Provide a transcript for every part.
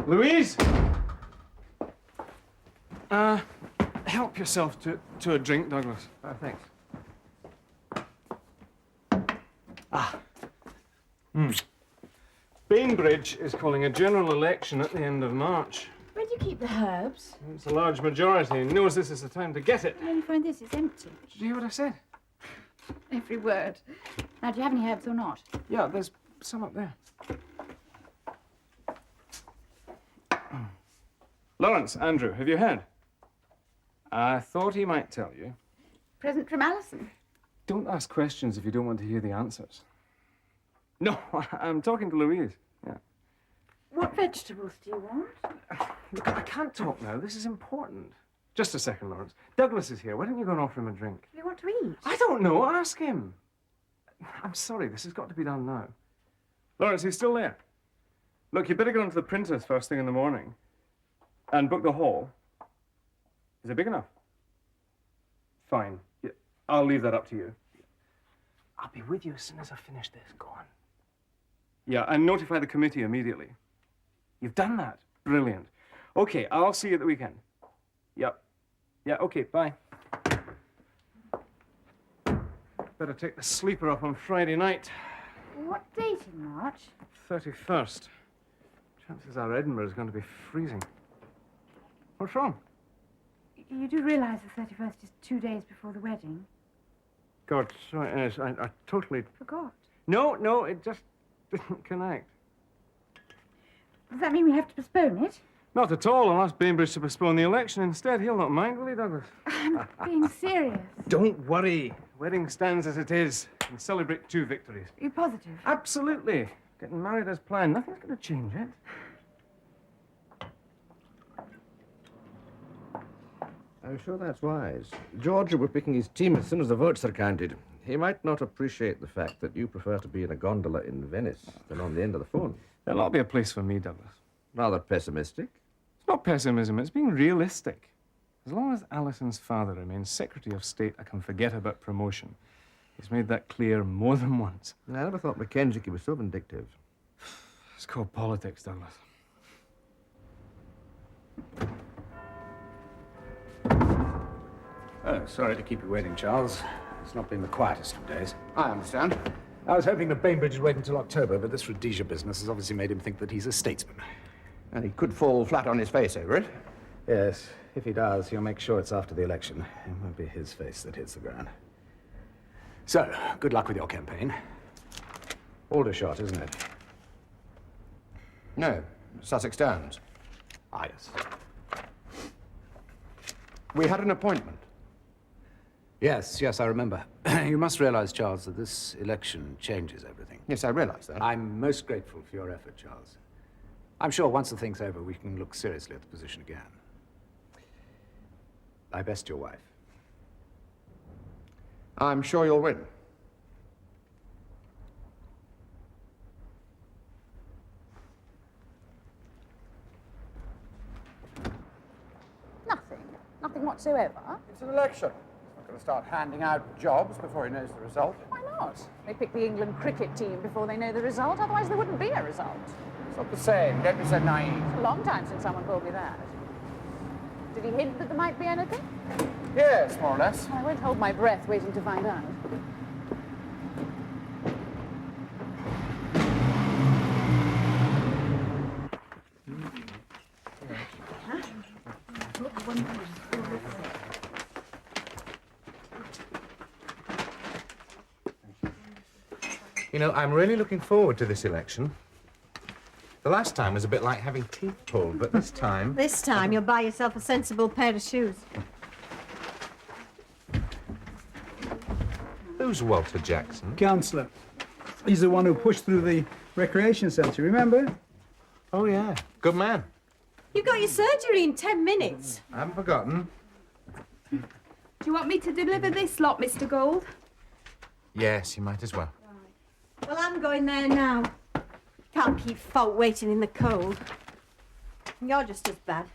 Louise! Help yourself to a drink, Douglas. Thanks. Bainbridge is calling a general election at the end of March. Where do you keep the herbs? It's a large majority and knows this is the time to get it. I only find this is empty. Did you hear what I said? Every word. Now, do you have any herbs or not? Yeah, there's some up there. Lawrence, Andrew, have you heard? I thought he might tell you. Present from Alison. Don't ask questions if you don't want to hear the answers. No, I'm talking to Louise. Yeah. What vegetables do you want? Look, I can't talk now. This is important. Just a second, Lawrence. Douglas is here. Why don't you go and offer him a drink? Do you want to eat? I don't know. Ask him. I'm sorry. This has got to be done now. Lawrence, he's still there. Look, you better go into the printers first thing in the morning and book the hall. Is it big enough? Fine. Yeah, I'll leave that up to you. I'll be with you as soon as I finish this. Go on. Yeah, and notify the committee immediately. You've done that. Brilliant. Okay, I'll see you at the weekend. Yep. Yeah, okay, bye. Better take the sleeper up on Friday night. What date in March? 31st. Chances are Edinburgh is going to be freezing. What's wrong? You do realise the 31st is 2 days before the wedding? God, sorry, Ines, I totally... Forgot. No, it just didn't connect. Does that mean we have to postpone it? Not at all. I'll ask Bainbridge to postpone the election instead. He'll not mind, will he, Douglas? I'm being serious. Don't worry. Wedding stands as it is. And celebrate 2 victories. Are you positive? Absolutely. Getting married as planned. Nothing's going to change it. I'm sure that's wise. George will be picking his team as soon as the votes are counted. He might not appreciate the fact that you prefer to be in a gondola in Venice than on the end of the phone. There'll not be a place for me, Douglas. Rather pessimistic. It's not pessimism, it's being realistic. As long as Alison's father remains Secretary of State, I can forget about promotion. He's made that clear more than once. I never thought Mackenzie was so vindictive. It's called politics, Douglas. Oh, sorry to keep you waiting, Charles. It's not been the quietest of days. I understand. I was hoping that Bainbridge would wait until October, but this Rhodesia business has obviously made him think that he's a statesman. And he could fall flat on his face over it. Yes, if he does, he'll make sure it's after the election. It won't be his face that hits the ground. So, good luck with your campaign. Aldershot, isn't it? No, Sussex Downs. Ah, yes. We had an appointment. Yes, I remember. You must realize, Charles, that this election changes everything. Yes, I realize that. I'm most grateful for your effort, Charles. I'm sure once the thing's over, we can look seriously at the position again. I best your wife. I'm sure you'll win. Nothing whatsoever. It's an election. He's not going to start handing out jobs before he knows the result. Why not? They pick the England cricket team before they know the result, otherwise there wouldn't be a result. It's not the same. Don't be so naive. It's a long time since someone told me that. Did he hint that there might be anything? Yes, more or less. I won't hold my breath waiting to find out. You know, I'm really looking forward to this election. The last time was a bit like having teeth pulled, but this time... This time you'll buy yourself a sensible pair of shoes. Who's Walter Jackson? Councillor. He's the one who pushed through the recreation centre, remember? Oh, yeah. Good man. You've got your surgery in 10 minutes. I haven't forgotten. Do you want me to deliver this lot, Mr. Gould? Yes, you might as well. Well, I'm going there now. Can't keep folk waiting in the cold. You're just as bad.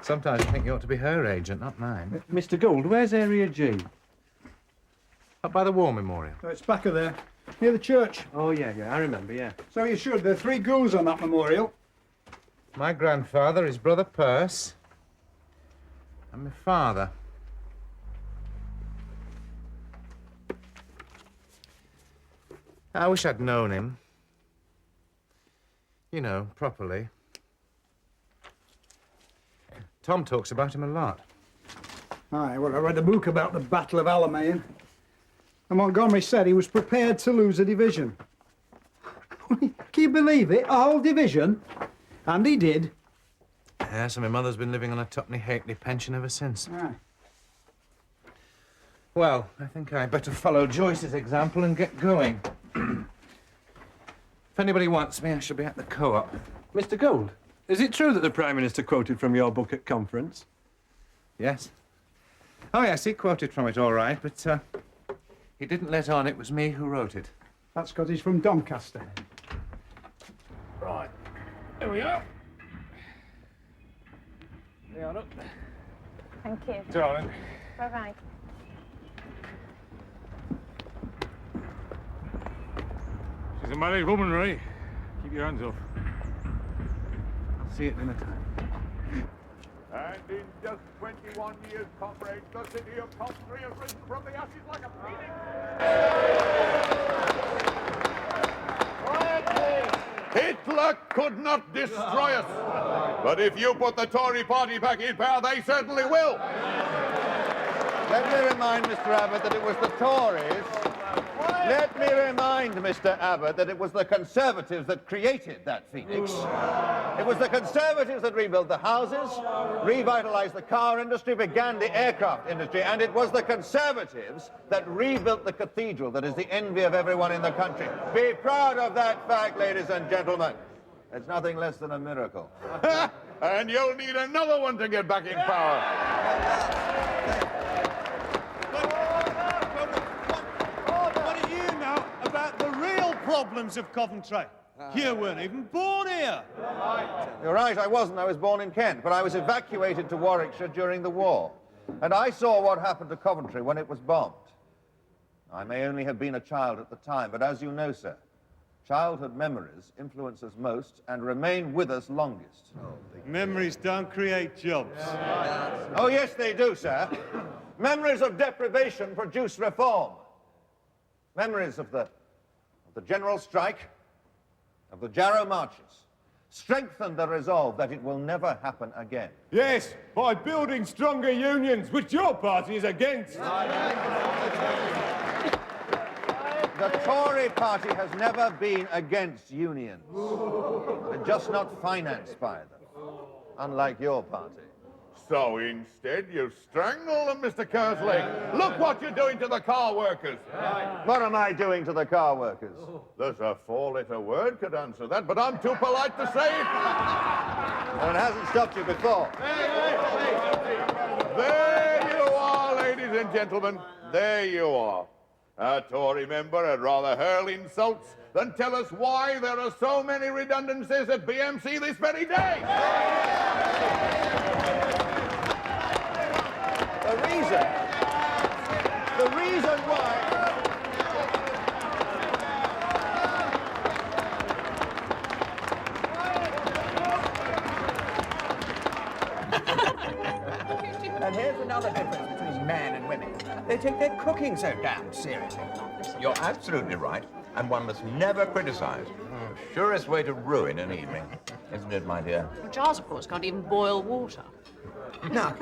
Sometimes I think you ought to be her agent, not mine. Mr. Gould, where's Area G? Up by the War Memorial. Oh, it's back of there. near the church. Oh, yeah, I remember, yeah. So you should. There are 3 Goulds on that memorial. My grandfather, his brother Perce, and my father. I wish I'd known him. You know, properly. Tom talks about him a lot. Aye, well, I read a book about the Battle of Alamein. And Montgomery said he was prepared to lose a division. Can you believe it? A whole division? And he did. Yeah, so my mother's been living on a tuppenny halfpenny pension ever since. Aye. Well, I think I better follow Joyce's example and get going. If anybody wants me, I shall be at the co-op. Mr. Gould, is it true that the Prime Minister quoted from your book at conference? Yes. Oh, yes, he quoted from it all right, but he didn't let on it was me who wrote it. That's because he's from Doncaster. Right, here we are. Thank you. Darling. Bye-bye. She's a married woman, Ray. Keep your hands off. I'll see you at dinner time. And in just 21 years, comrades, the city of Coventry has risen from the ashes like a phoenix. Hitler could not destroy us. But if you put the Tory party back in power, they certainly will. Let me remind Mr. Abbott that it was the Tories. Let me remind Mr. Abbott that it was the Conservatives that created that phoenix. It was the Conservatives that rebuilt the houses, revitalized the car industry, began the aircraft industry, and it was the Conservatives that rebuilt the cathedral that is the envy of everyone in the country. Be proud of that fact, ladies and gentlemen. It's nothing less than a miracle. And you'll need another one to get back in power. About the real problems of Coventry. You weren't even born here. You're right, I wasn't. I was born in Kent, but I was evacuated to Warwickshire during the war. And I saw what happened to Coventry when it was bombed. I may only have been a child at the time, but as you know, sir, childhood memories influence us most and remain with us longest. Memories don't create jobs. Oh, yes, they do, sir. Memories of deprivation produce reform. Memories of the general strike, of the Jarrow marches, strengthen the resolve that it will never happen again. Yes, by building stronger unions, which your party is against. The Tory party has never been against unions. They're just not financed by them, unlike your party. So instead, you strangle them, Mr. Kerslake. Look what you're doing to the car workers. What am I doing to the car workers? There's a 4-letter word could answer that, but I'm too polite to say it. And it hasn't stopped you before. There you are, ladies and gentlemen. There you are. A Tory member had rather hurl insults than tell us why there are so many redundancies at BMC this very day. The reason why... And here's another difference between men and women. They take their cooking so damn seriously. You're absolutely right, and one must never criticize. The surest way to ruin an evening, isn't it, my dear? Well, Charles, of course, can't even boil water. Now,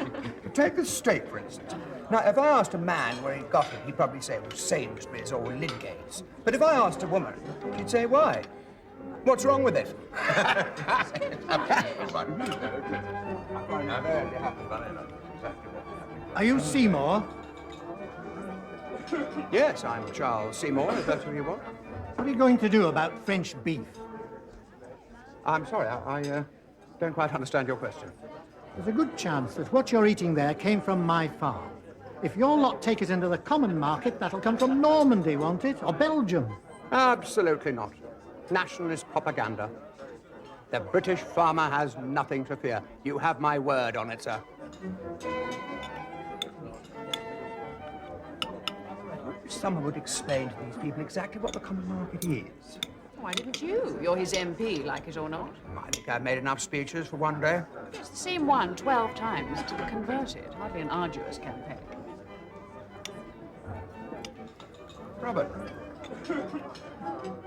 take the steak, for instance. Now, if I asked a man where he got it, he'd probably say it was Sainsbury's or Lidgate's. But if I asked a woman, she'd say, why? What's wrong with it? Are you Seymour? Yes, I'm Charles Seymour, if that's who you want. What are you going to do about French beef? I'm sorry, I don't quite understand your question. There's a good chance that what you're eating there came from my farm. If your lot take it into the common market, that'll come from Normandy, won't it? Or Belgium? Absolutely not. Nationalist propaganda. The British farmer has nothing to fear. You have my word on it, sir. Someone would explain to these people exactly what the common market is. Why didn't you? You're his MP, like it or not. I think I've made enough speeches for one day. It's the same one 12 times to the converted. Hardly an arduous campaign. Robert,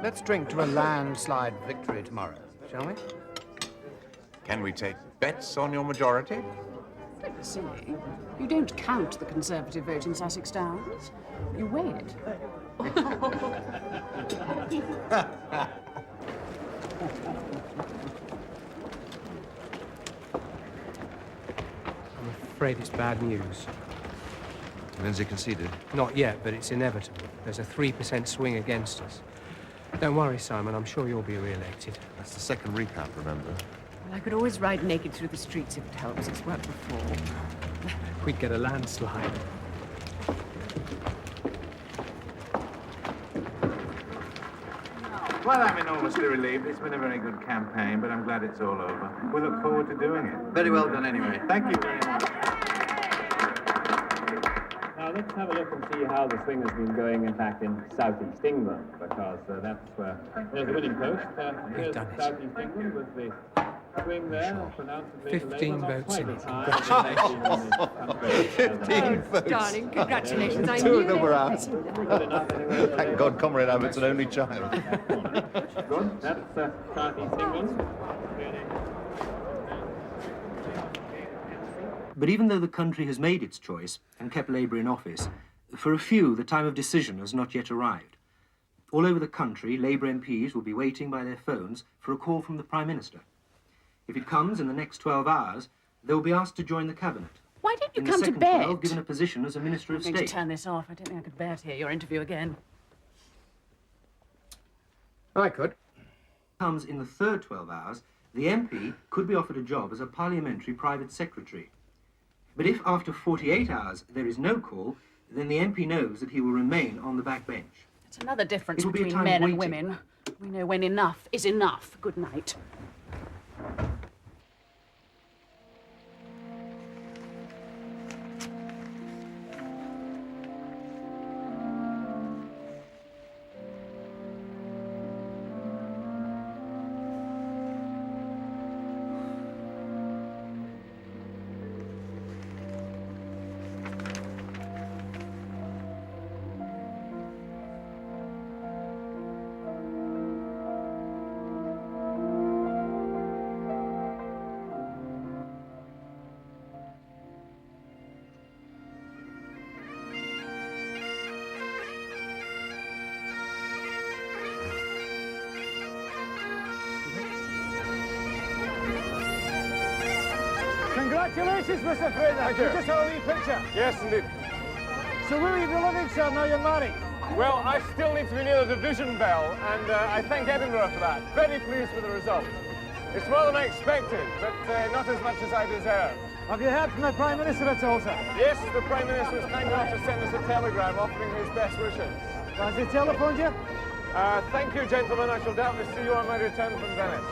let's drink to a landslide victory tomorrow, shall we? Can we take bets on your majority? Don't be silly. You don't count the Conservative vote in Sussex Downs. You weigh it. I'm afraid it's bad news. Lindsay conceded? Not yet, but it's inevitable. There's a 3% swing against us. Don't worry, Simon. I'm sure you'll be re-elected. That's the second recount, remember? Well, I could always ride naked through the streets if it helps. It's worked before. We'd get a landslide. Well, I'm enormously relieved. It's been a very good campaign, but I'm glad it's all over. We look forward to doing it. Very well done, anyway. Thank you very much. Now, let's have a look and see how the swing has been going, in fact, in southeast England, because that's where there's the winning post. Here's southeast England with the swing there, pronounced as 15 votes in it. Congratulations. 15 votes. Darling, congratulations. I Two knew of them they were were out. Thank God Comrade Abbott's an only child. Good, that's southeast England. But even though the country has made its choice and kept Labour in office, for a few, the time of decision has not yet arrived. All over the country, Labour MPs will be waiting by their phones for a call from the Prime Minister. If it comes in the next 12 hours, they will be asked to join the Cabinet. Why don't you In come the to second bed? 12, given a position as a Minister of I'm going State. to turn this off. I don't think I could bear to hear your interview again. I could. Comes in the third 12 hours, the MP could be offered a job as a parliamentary private secretary. But if after 48 hours there is no call, then the MP knows that he will remain on the back bench. It's another difference It will be a between time men and waiting. women. We know when enough is enough. Good night. Congratulations, Mr. Fraser. Thank you. Just had a wee picture. Yes, indeed. So where will you be living, sir, now you're married? Well, I still need to be near the division bell, and I thank Edinburgh for that. Very pleased with the result. It's more than I expected, but not as much as I deserve. Have you heard from the Prime Minister at all, sir? Yes, the Prime Minister was kind enough to send us a telegram offering his best wishes. Has he telephoned you? Thank you, gentlemen. I shall doubtless see you on my return from Venice.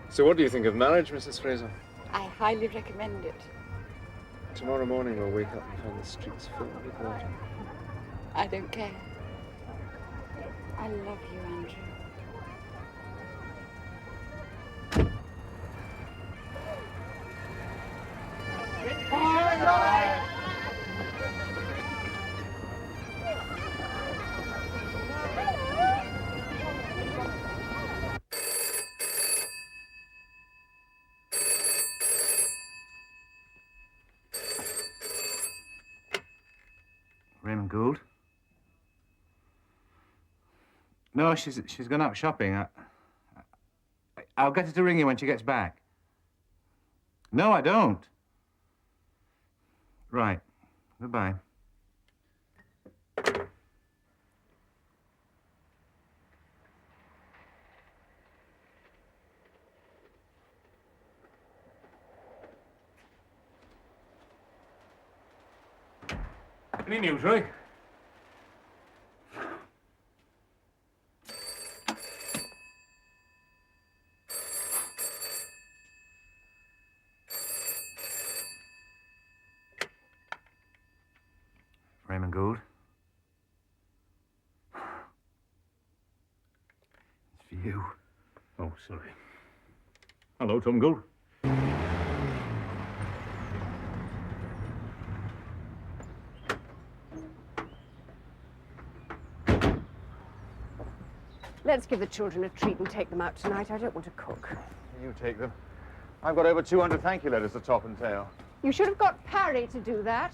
So what do you think of marriage, Mrs. Fraser? I highly recommend it. Tomorrow morning we'll wake up and find the streets filled with water. I don't care. I love you, Andrew. Raymond Gould? No, she's gone out shopping. I'll get her to ring you when she gets back. No, I don't. Right. Goodbye. Any news, Roy? Raymond Gould. It's for you. Oh, sorry. Hello, Tom Gould. Let's give the children a treat and take them out tonight. I don't want to cook. You take them. I've got over 200 thank you letters to top and tail. You should have got Parry to do that.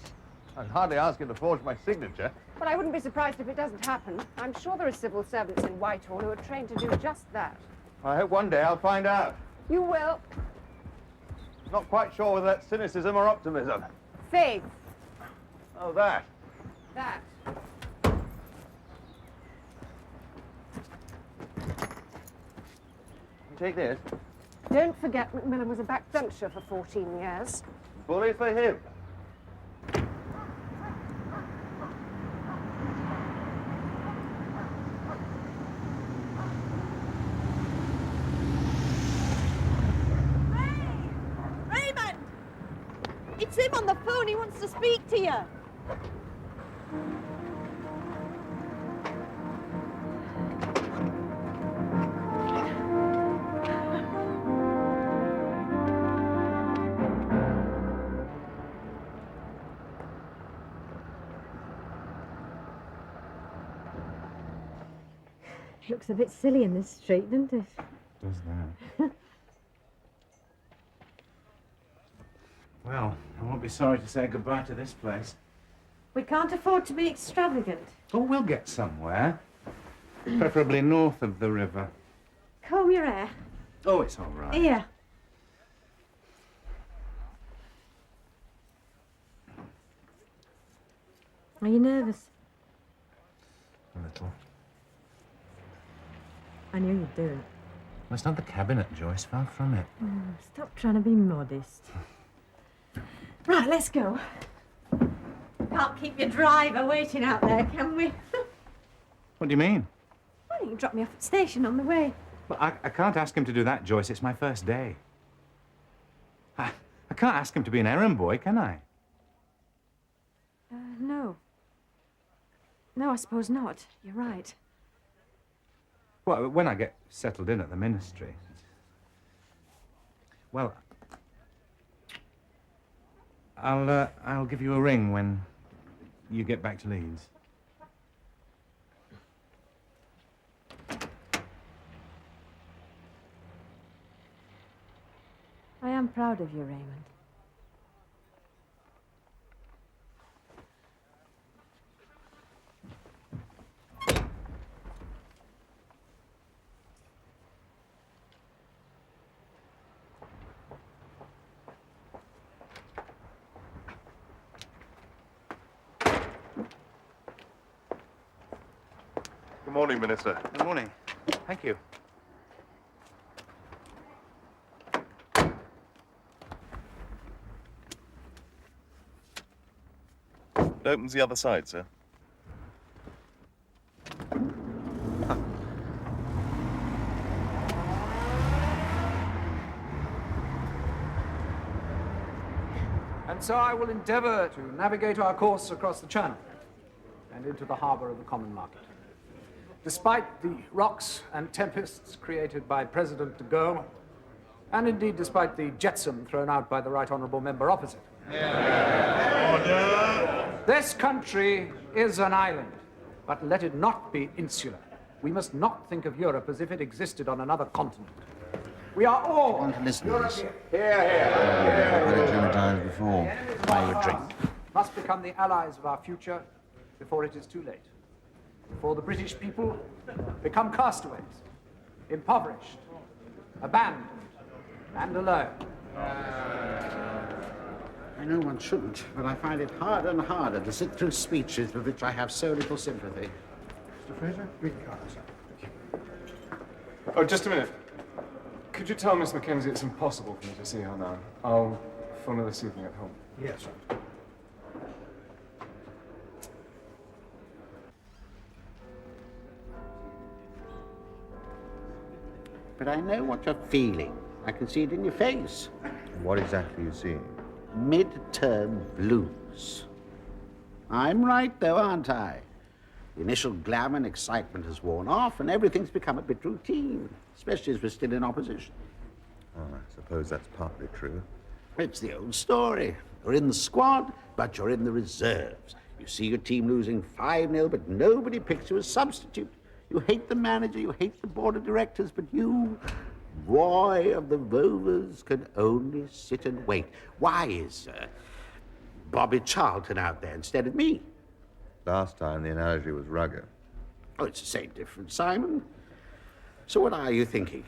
I'd hardly ask him to forge my signature. But I wouldn't be surprised if it doesn't happen. I'm sure there are civil servants in Whitehall who are trained to do just that. I hope one day I'll find out. You will. Not quite sure whether that's cynicism or optimism. Faith. Oh, that. That. You take this. Don't forget Macmillan was a backbencher for 14 years. Bully for him. Raymond! It's him on the phone. He wants to speak to you. Looks a bit silly in this street, doesn't it? Does that? Well, I won't be sorry to say goodbye to this place. We can't afford to be extravagant. Oh, we'll get somewhere. Preferably north of the river. Comb your hair. Oh, it's all right. Here. Are you nervous? A little. I knew you'd do it. Well, it's not the cabinet, Joyce. Far from it. Oh, stop trying to be modest. Right, let's go. Can't keep your driver waiting out there, can we? What do you mean? Well, you can drop me off at the station on the way. Well, I can't ask him to do that, Joyce. It's my first day. I can't ask him to be an errand boy, can I? No. No, I suppose not. You're right. Well, when I get settled in at the ministry. Well, I'll give you a ring when you get back to Leeds. I am proud of you, Raymond. Good morning, Minister. Good morning. Thank you. It opens the other side, sir. And so I will endeavour to navigate our course across the Channel and into the harbour of the Common Market. Despite the rocks and tempests created by President de Gaulle, and indeed despite the jetsam thrown out by the Right Honourable Member opposite. This country is an island, but let it not be insular. We must not think of Europe as if it existed on another continent. We are all Want to listen to this? Here. I've had it times before. Buy you a drink. Must become the allies of our future before it is too late. Before the British people become castaways, impoverished, abandoned, and alone. I know one shouldn't, but I find it harder and harder to sit through speeches with which I have so little sympathy. Mr. Fraser, read the card, sir. Oh, just a minute. Could you tell Miss Mackenzie it's impossible for me to see her now? I'll phone her this evening at home. Yes, sir. But I know what you're feeling. I can see it in your face. What exactly are you seeing? Mid-term blues. I'm right, though, aren't I? The initial glamour and excitement has worn off, and everything's become a bit routine, especially as we're still in opposition. Oh, I suppose that's partly true. It's the old story. You're in the squad, but you're in the reserves. You see your team losing 5-0, but nobody picks you as substitute. You hate the manager, you hate the board of directors, but you, Roy of the Rovers, can only sit and wait. Why is Bobby Charlton out there instead of me? Last time the analogy was rugger. Oh, it's the same difference, Simon. So what are you thinking?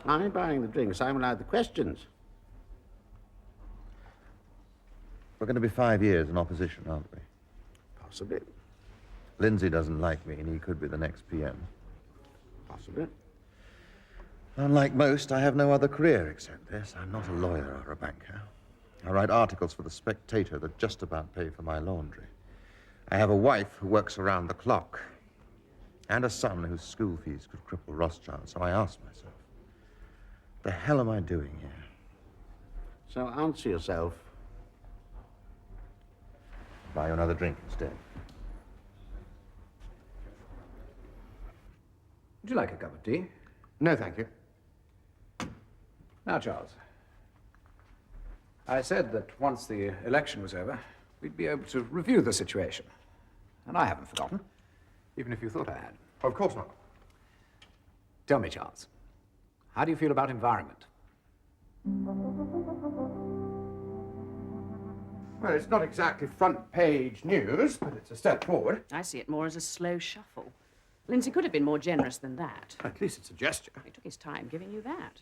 I'm buying the drinks, I'm allowed the questions. We're going to be 5 years in opposition, aren't we? Possibly. Lindsay doesn't like me, and he could be the next PM. Possibly. Unlike most, I have no other career except this. I'm not a lawyer or a banker. I write articles for The Spectator that just about pay for my laundry. I have a wife who works around the clock, and a son whose school fees could cripple Rothschild. So I ask myself, the hell am I doing here? So answer yourself. Buy you another drink instead. Would you like a cup of tea? No, thank you. Now, Charles, I said that once the election was over, we'd be able to review the situation. And I haven't forgotten, even if you thought I had. Of course not. Tell me, Charles, how do you feel about environment? Well, it's not exactly front-page news, but it's a step forward. I see it more as a slow shuffle. Lindsay could have been more generous than that. At least it's a gesture. He took his time giving you that.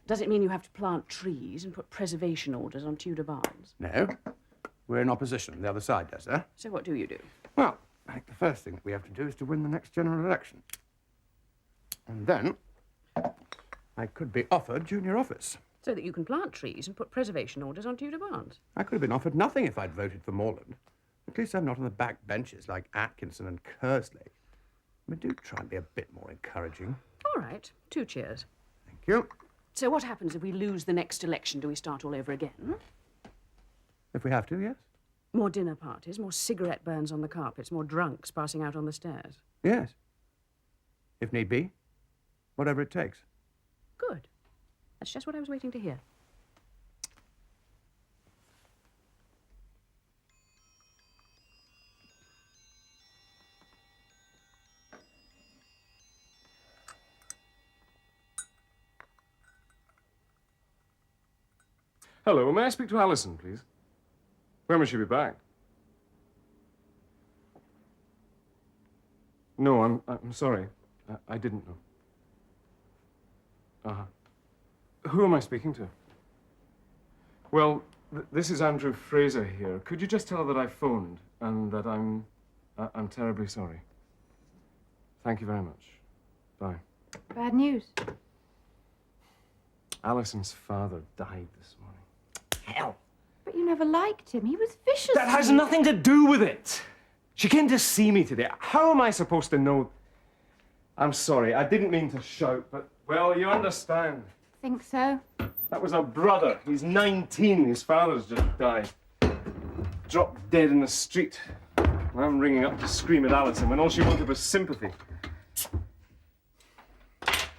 Does it mean you have to plant trees and put preservation orders on Tudor barns? No. We're in opposition. The other side does, eh? So what do you do? Well, I think the first thing that we have to do is to win the next general election. And then I could be offered junior office. So that you can plant trees and put preservation orders on Tudor barns? I could have been offered nothing if I'd voted for Morland. At least I'm not on the back benches like Atkinson and Kerslake. I mean, do try and be a bit more encouraging. All right. 2 cheers. Thank you. So what happens if we lose the next election? Do we start all over again? If we have to, yes. More dinner parties, more cigarette burns on the carpets, more drunks passing out on the stairs. Yes. If need be. Whatever it takes. Good. That's just what I was waiting to hear. Hello, may I speak to Alison, please? When will she be back? No, I'm sorry. I didn't know. Who am I speaking to? Well, this is Andrew Fraser here. Could you just tell her that I phoned and that I'm terribly sorry? Thank you very much. Bye. Bad news. Alison's father died this morning. Hell. But you never liked him. He was vicious. That has nothing to do with it. She came to see me today. How am I supposed to know? I'm sorry, I didn't mean to shout, but, well, you understand. Think so? That was her brother. He's 19. His father's just died. Dropped dead in the street. I'm ringing up to scream at Alison when all she wanted was sympathy.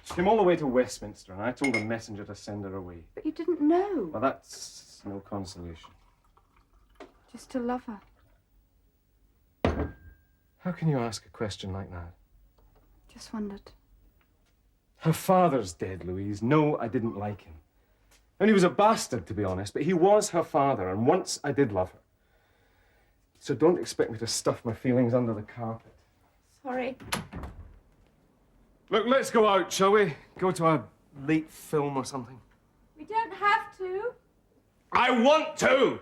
She came all the way to Westminster, and I told the messenger to send her away. But you didn't know. Well, that's no consolation. Just to love her. How can you ask a question like that? Just wondered. Her father's dead, Louise. No, I didn't like him. And he was a bastard, to be honest, but he was her father, and once I did love her. So don't expect me to stuff my feelings under the carpet. Sorry. Look, let's go out, shall we? Go to a late film or something. We don't have to. I want to!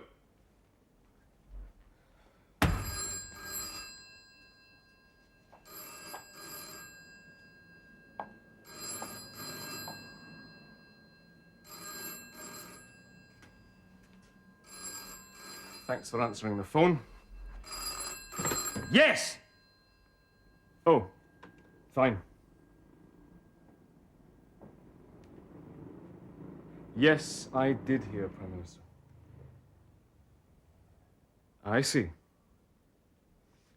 Thanks for answering the phone. Yes! Oh, fine. Yes, I did hear, Prime Minister. I see.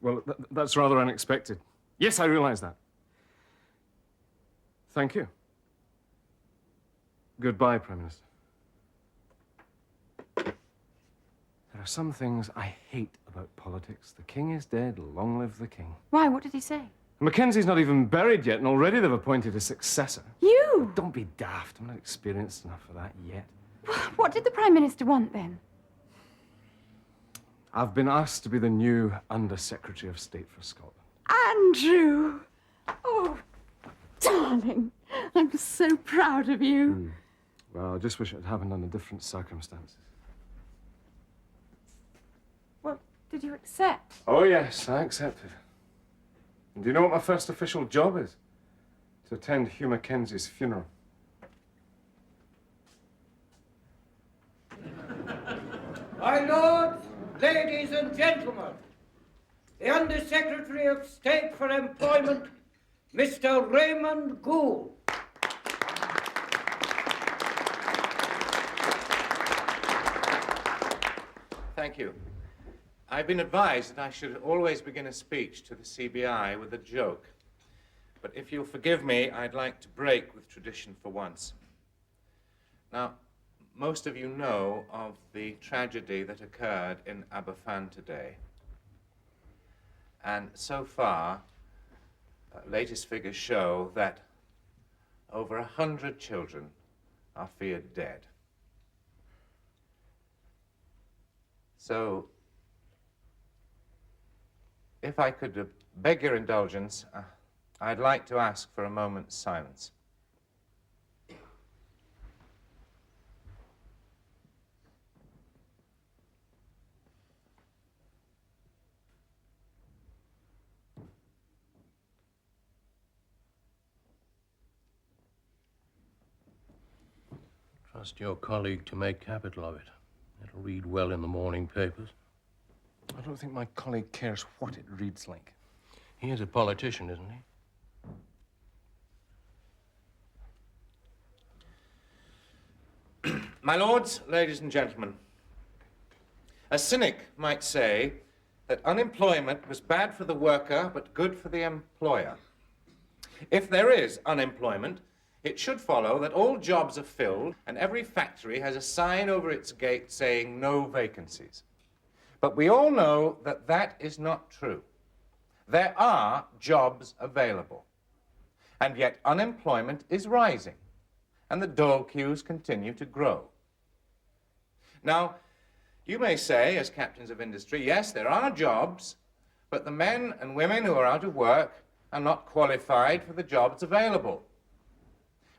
Well, that's rather unexpected. Yes, I realize that. Thank you. Goodbye, Prime Minister. There are some things I hate about politics. The king is dead, long live the king. Why? What did he say? Mackenzie's not even buried yet, and already they've appointed a successor. You? Don't be daft. I'm not experienced enough for that yet. What did the Prime Minister want, then? I've been asked to be the new Under-Secretary of State for Scotland. Andrew! Oh, darling. I'm so proud of you. Well, I just wish it had happened under different circumstances. Well, did you accept? Oh, yes, I accepted. And do you know what my first official job is? To attend Hugh Mackenzie's funeral. My lords, ladies and gentlemen, the Under-Secretary of State for Employment, Mr. Raymond Gould. Thank you. I've been advised that I should always begin a speech to the CBI with a joke. But if you'll forgive me, I'd like to break with tradition for once. Now, most of you know of the tragedy that occurred in Aberfan today. And so far, latest figures show that over 100 children are feared dead. So, if I could beg your indulgence, I'd like to ask for a moment's silence. Trust your colleague to make capital of it. It'll read well in the morning papers. I don't think my colleague cares what it reads like. He is a politician, isn't he? My lords, ladies and gentlemen, a cynic might say that unemployment was bad for the worker but good for the employer. If there is unemployment, it should follow that all jobs are filled and every factory has a sign over its gate saying no vacancies. But we all know that that is not true. There are jobs available, and yet unemployment is rising, and the dole queues continue to grow. Now, you may say, as captains of industry, yes, there are jobs, but the men and women who are out of work are not qualified for the jobs available.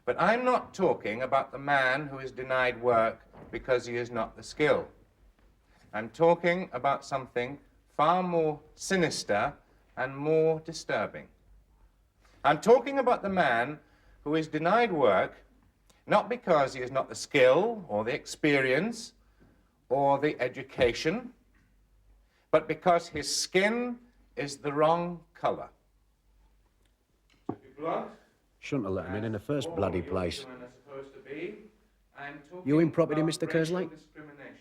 But I'm not talking about the man who is denied work because he has not the skill. I'm talking about something far more sinister and more disturbing. I'm talking about the man who is denied work not because he has not the skill or the experience or the education, but because his skin is the wrong color. To be blunt, Shouldn't have let him in the first bloody place. I'm You in property, Mr. Kerslake?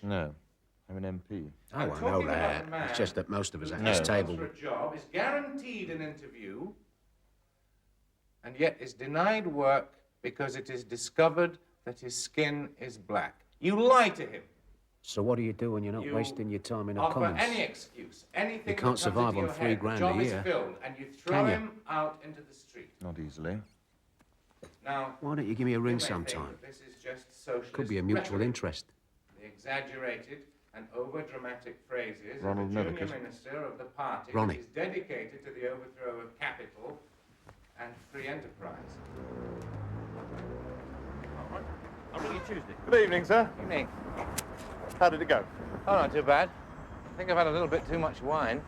No, I'm an MP. Oh, I know that. It's just that most of us at this table... For a job is guaranteed an interview and yet is denied work because it is discovered that his skin is black. You lie to him. So what do you do when you're not wasting your time in the Offer Commons? any excuse, anything You can't that comes survive into on your £3 head. grand The job a is year. filled and you throw Can you? him out into the street. Not easily. Now, Why don't you give me a ring you may think sometime? that this is just socialist Could be a mutual rhetoric. interest. The exaggerated and over-dramatic phrases Ronald of the junior Nethercutt. minister of the party Ronnie. that is dedicated to the overthrow of capital and free enterprise. I'll ring you Tuesday. Good evening, sir. Evening. How did it go? Oh, not too bad. I think I've had a little bit too much wine.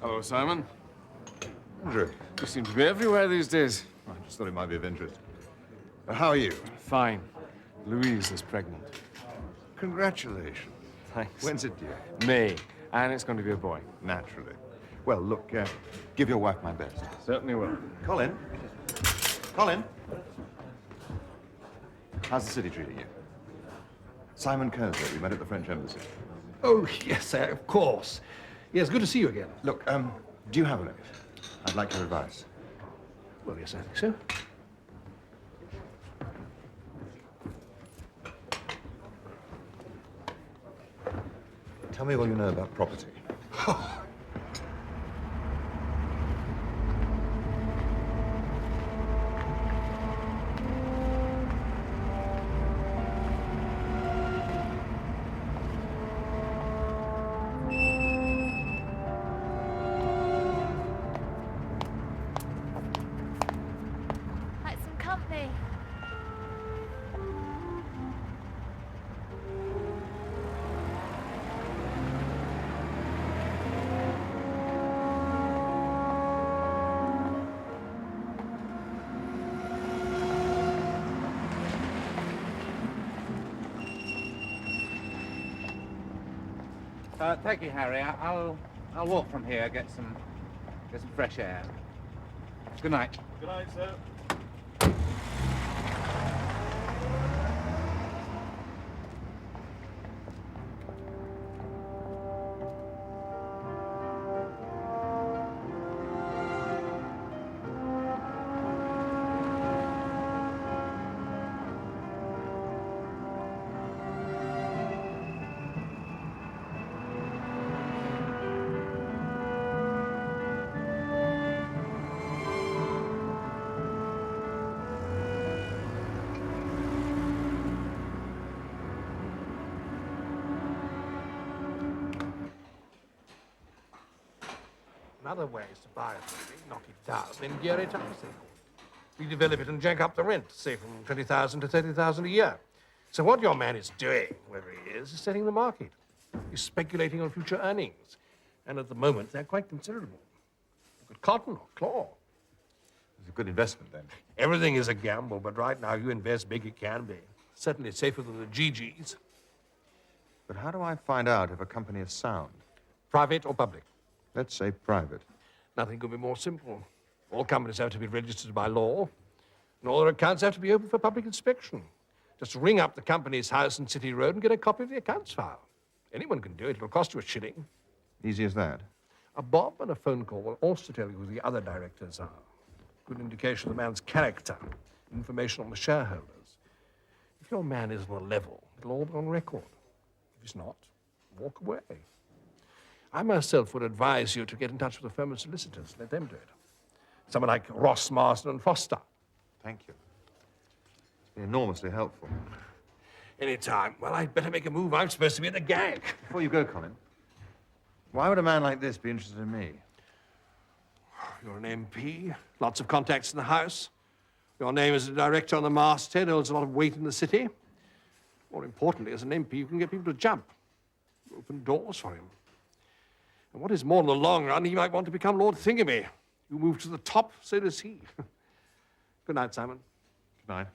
Hello, Simon. Andrew. You seem to be everywhere these days. I just thought it might be of interest. How are you? Fine. Louise is pregnant. Congratulations. Thanks. When's it due? May. And it's going to be a boy. Naturally. Well, look, give your wife my best. Certainly will. Colin? Colin? How's the city treating you? Simon Kerslake, we met at the French embassy. Oh, yes, sir, of course. Yes, good to see you again. Look, do you have a minute? I'd like your advice. Well, yes, I think so. Tell me all you know about property. Like some company. Thank you, Harry. I'll walk from here, get some fresh air. Good night. Good night, sir. Another way is to buy a building, knock it down, then gear it up, as they call it. Redevelop it and jack up the rent, say from 20,000 to 30,000 a year. So what your man is doing, wherever he is setting the market. He's speculating on future earnings. And at the moment, they're quite considerable. Look at cotton or cloth. It's a good investment, then. Everything is a gamble, but right now you invest big, it can be. Certainly safer than the GGs. But how do I find out if a company is sound? Private or public? Let's say private. Nothing could be more simple. All companies have to be registered by law, and all their accounts have to be open for public inspection. Just ring up the company's house in City Road and get a copy of the accounts file. Anyone can do it. It'll cost you a shilling. Easy as that. A bob and a phone call will also tell you who the other directors are. Good indication of the man's character, information on the shareholders. If your man isn't on level, it'll all be on record. If he's not, walk away. I myself would advise you to get in touch with a firm of solicitors. Let them do it. Someone like Ross, Marsden and Foster. Thank you. It's been enormously helpful. Anytime. Well, I'd better make a move. I'm supposed to be in the gang. Before you go, Colin, why would a man like this be interested in me? You're an MP, lots of contacts in the House. Your name as a director on the masthead holds a lot of weight in the city. More importantly, as an MP, you can get people to jump. Open doors for him. And what is more, in the long run, he might want to become Lord Thingamy. You move to the top, so does he. Good night, Simon. Good night.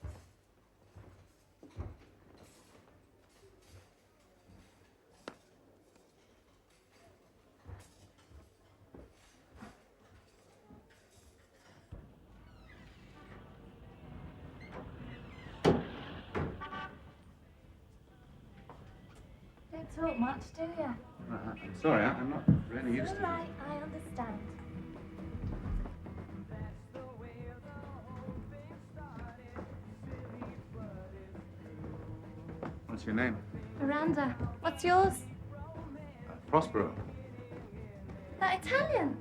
Don't talk much, do you? I'm sorry, I'm not really used to it. Right, I understand. What's your name? Miranda, what's yours? Prospero. That Italian?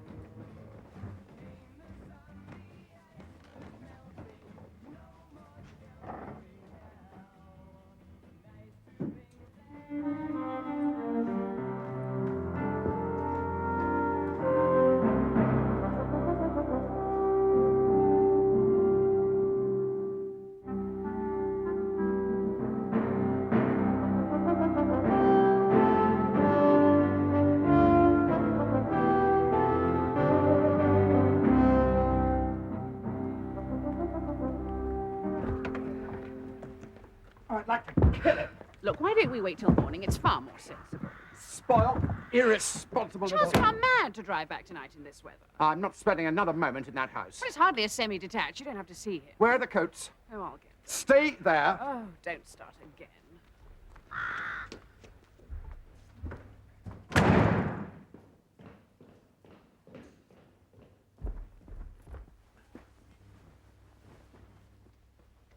about to kill him. Look, why don't we wait till morning? It's far more sensible. Spoiled, irresponsible Charles, little... you are mad to drive back tonight in this weather. I'm not spending another moment in that house. Well, it's hardly a semi-detached. You don't have to see him. Where are the coats? Oh, I'll get... Stay there. Oh, don't start again.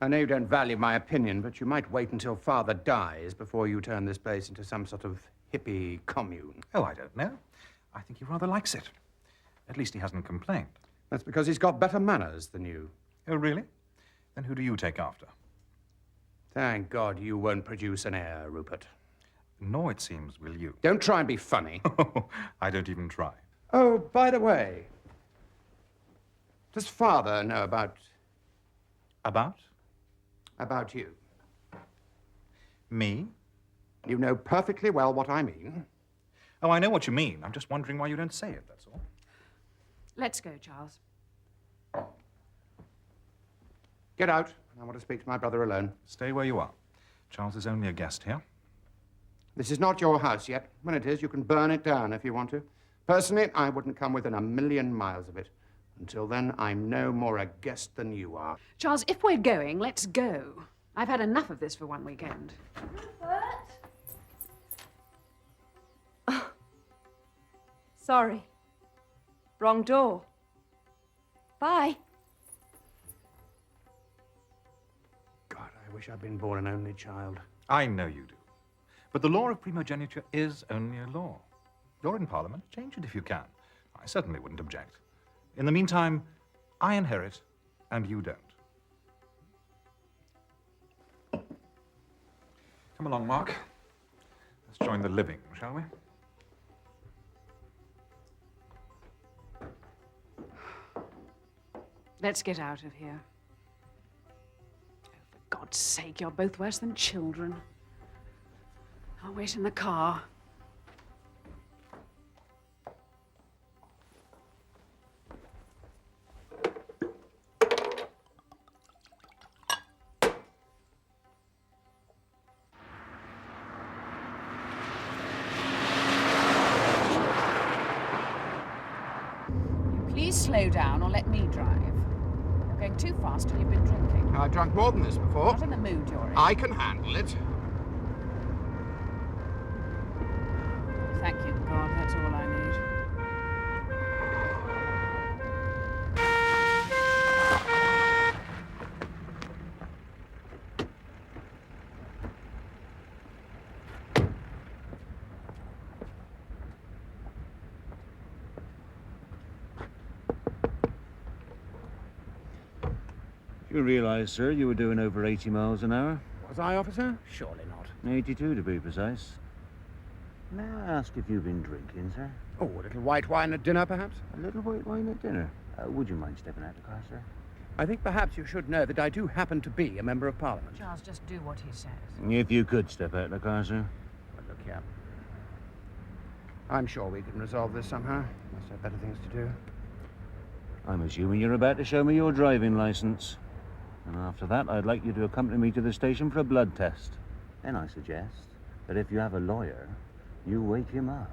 I know you don't value my opinion, but you might wait until Father dies before you turn this place into some sort of hippie commune. Oh, I don't know. I think he rather likes it. At least he hasn't complained. That's because he's got better manners than you. Oh, really? Then who do you take after? Thank God you won't produce an heir, Rupert. Nor, it seems, will you. Don't try and be funny. I don't even try. Oh, by the way, does Father know about... About? About you. Me? You know perfectly well what I mean. Oh, I know what you mean. I'm just wondering why you don't say it, that's all. Let's go, Charles. Get out. I want to speak to my brother alone. Stay where you are. Charles is only a guest here. This is not your house yet. When it is, you can burn it down if you want to. Personally, I wouldn't come within 1,000,000 miles of it. Until then, I'm no more a guest than you are. Charles, if we're going, let's go. I've had enough of this for one weekend. Oh. Sorry. Wrong door. Bye. God, I wish I'd been born an only child. I know you do. But the law of primogeniture is only a law. You're in Parliament. Change it if you can. I certainly wouldn't object. In the meantime, I inherit, and you don't. Come along, Mark. Let's join the living, shall we? Let's get out of here. Oh, for God's sake, you're both worse than children. I'll wait in the car. Please slow down or let me drive. You're going too fast and you've been drinking. I've drunk more than this before. Not in the mood you're in. I can handle it. Thank you, God. That's all I need. You realise, sir, you were doing over 80 miles an hour? Was I, officer? Surely not. 82 to be precise. May I ask if you've been drinking, sir? Oh, a little white wine at dinner, perhaps? A little white wine at dinner. Would you mind stepping out the car, sir? I think perhaps you should know that I do happen to be a member of Parliament. Charles, just do what he says. If you could step out the car, sir. Well, look here. I'm sure we can resolve this somehow. Must have better things to do. I'm assuming you're about to show me your driving license. And after that, I'd like you to accompany me to the station for a blood test. Then I suggest that if you have a lawyer, you wake him up.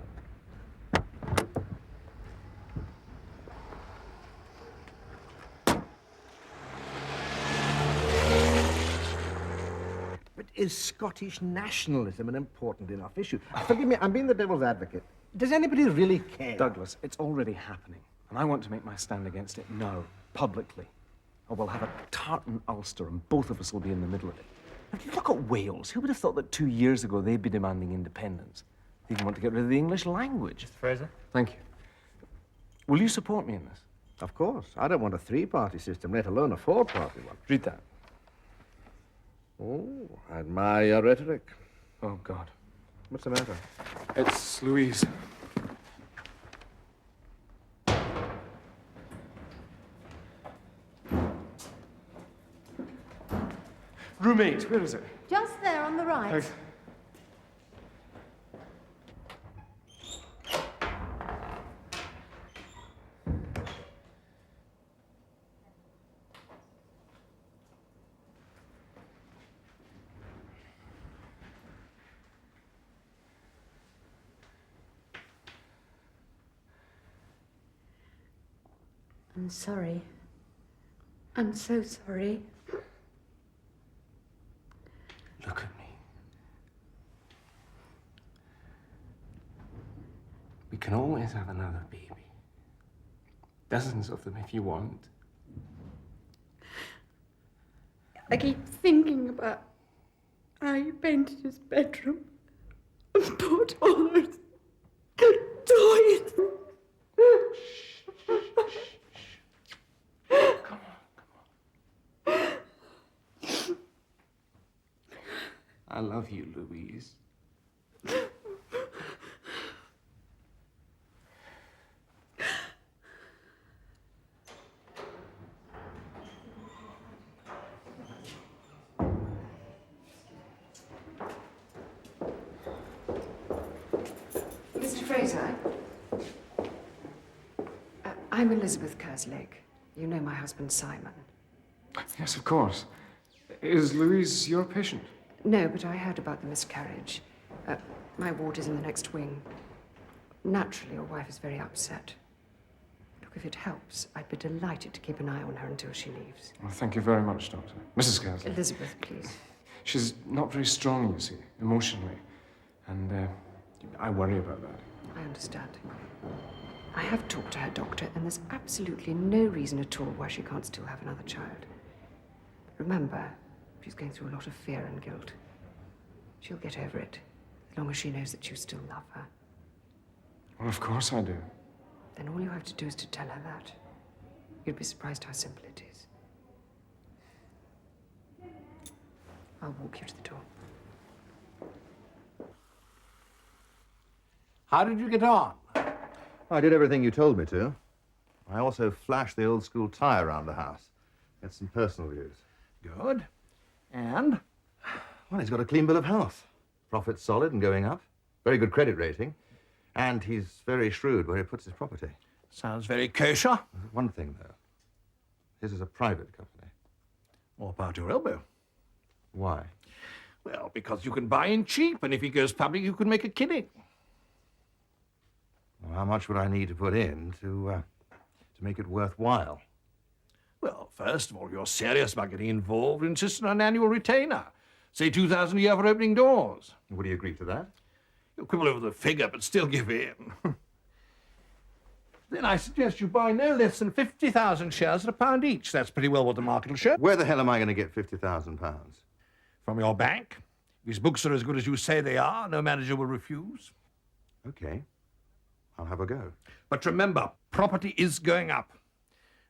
But is Scottish nationalism an important enough issue? Forgive me, I'm being the devil's advocate. Does anybody really care? Douglas, it's already happening, and I want to make my stand against it now, publicly. Or we'll have a tartan ulster, and both of us will be in the middle of it. If you look at Wales, who would have thought that 2 years ago they'd be demanding independence? They even want to get rid of the English language. Mr. Fraser? Thank you. Will you support me in this? Of course. I don't want a three-party system, let alone a four-party one. Read that. Oh, I admire your rhetoric. Oh, God. What's the matter? It's Louise. Roommate, where is it? Just there on the right. Thanks. I'm sorry. I'm so sorry. Look at me. We can always have another baby. Dozens of them if you want. I keep thinking about how you painted his bedroom and put all those toys. I love you, Louise. Mr. Fraser, I'm Elizabeth Kerslake. You know my husband, Simon. Yes, of course. Is Louise your patient? No, but I heard about the miscarriage. My ward is in the next wing. Naturally, your wife is very upset. Look, if it helps, I'd be delighted to keep an eye on her until she leaves. Well, thank you very much, Doctor. Mrs. Kerslake. Elizabeth, please. She's not very strong, you see, emotionally. And I worry about that. I understand. I have talked to her doctor, and there's absolutely no reason at all why she can't still have another child. Remember, she's going through a lot of fear and guilt. She'll get over it, as long as she knows that you still love her. Well, of course I do. Then all you have to do is to tell her that. You'd be surprised how simple it is. I'll walk you to the door. How did you get on? I did everything you told me to. I also flashed the old school tie around the house. Get some personal views. Good. And? Well, he's got a clean bill of health. Profit's solid and going up. Very good credit rating. And he's very shrewd where he puts his property. Sounds very kosher. One thing, though. His is a private company. More power to your elbow. Why? Well, because you can buy in cheap, and if he goes public, you can make a killing. Well, how much would I need to put in to make it worthwhile? Well, first of all, you're serious about getting involved, insist on an annual retainer. Say $2,000 a year for opening doors. Would he agree to that? You'll quibble over the figure, but still give in. Then I suggest you buy no less than 50,000 shares at £1 each. That's pretty well what the market will show. Where the hell am I going to get £50,000? From your bank. If his books are as good as you say they are, no manager will refuse. Okay. I'll have a go. But remember, property is going up.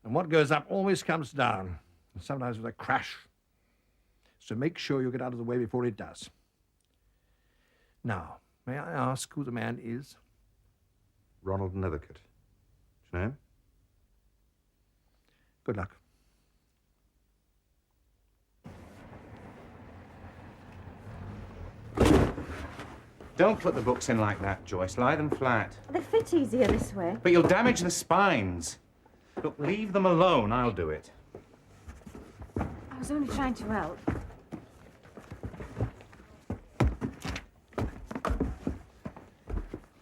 And what goes up always comes down, and sometimes with a crash. So make sure you get out of the way before it does. Now, may I ask who the man is? Ronald Nethercote. What's your name? Good luck. Don't put the books in like that, Joyce. Lie them flat. They fit easier this way. But you'll damage the spines. Look, leave them alone. I'll do it. I was only trying to help.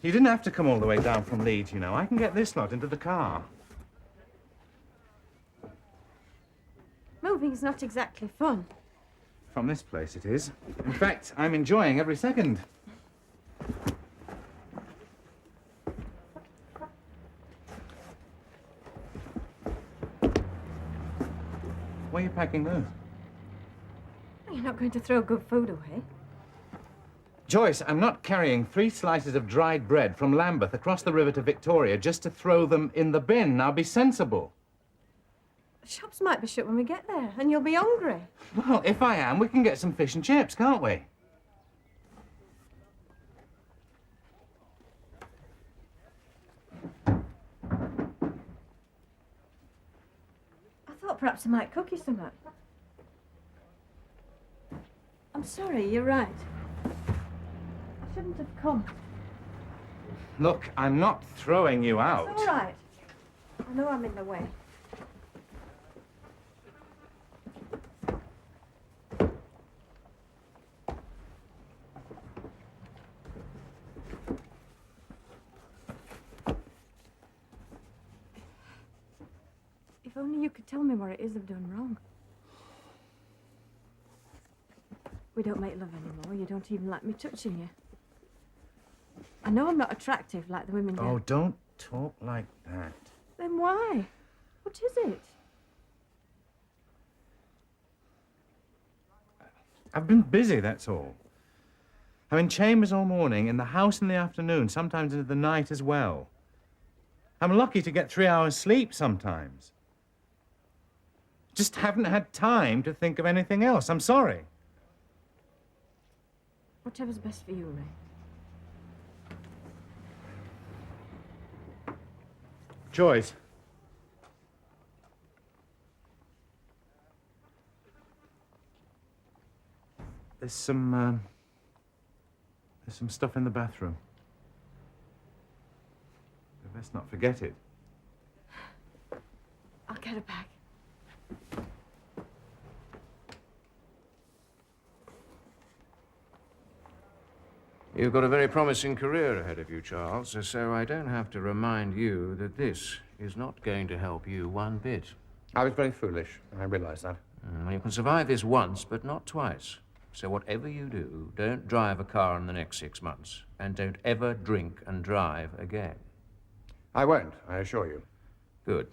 You didn't have to come all the way down from Leeds, you know. I can get this lot into the car. Moving's not exactly fun. From this place, it is. In fact, I'm enjoying every second. Why are you packing those? You're not going to throw good food away. Joyce, I'm not carrying 3 slices of dried bread from Lambeth across the river to Victoria just to throw them in the bin. Now, be sensible. The shops might be shut when we get there, and you'll be hungry. Well, if I am, we can get some fish and chips, can't we? I thought perhaps I might cook you something. I'm sorry, you're right. I shouldn't have come. Look, I'm not throwing you out. It's all right. I know I'm in the way. only you could tell me what it is I've done wrong. We don't make love anymore. You don't even like me touching you. I know I'm not attractive like the women do. Oh, don't talk like that. Then why? What is it? I've been busy, that's all. I'm in chambers all morning, in the house in the afternoon, sometimes into the night as well. I'm lucky to get 3 hours sleep sometimes. Just haven't had time to think of anything else. I'm sorry. Whatever's best for you, Ray. Joyce. There's some stuff in the bathroom. We best not forget it. I'll get it back. You've got a very promising career ahead of you, Charles, so I don't have to remind you that this is not going to help you one bit. I was very foolish. I realise that. Well, you can survive this once, but not twice. So whatever you do, don't drive a car in the next 6 months. And don't ever drink and drive again. I won't, I assure you. Good.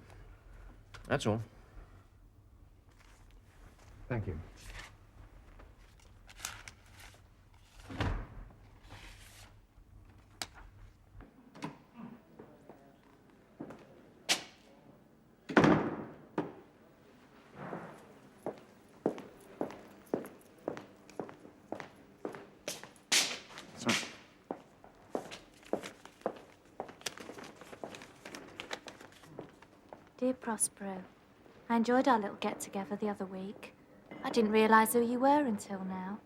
That's all. Thank you. Dear Prospero, I enjoyed our little get-together the other week. I didn't realise who you were until now.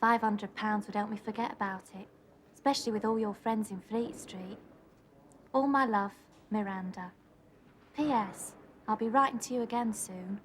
£500 would help me forget about it, especially with all your friends in Fleet Street. All my love, Miranda. P.S. I'll be writing to you again soon.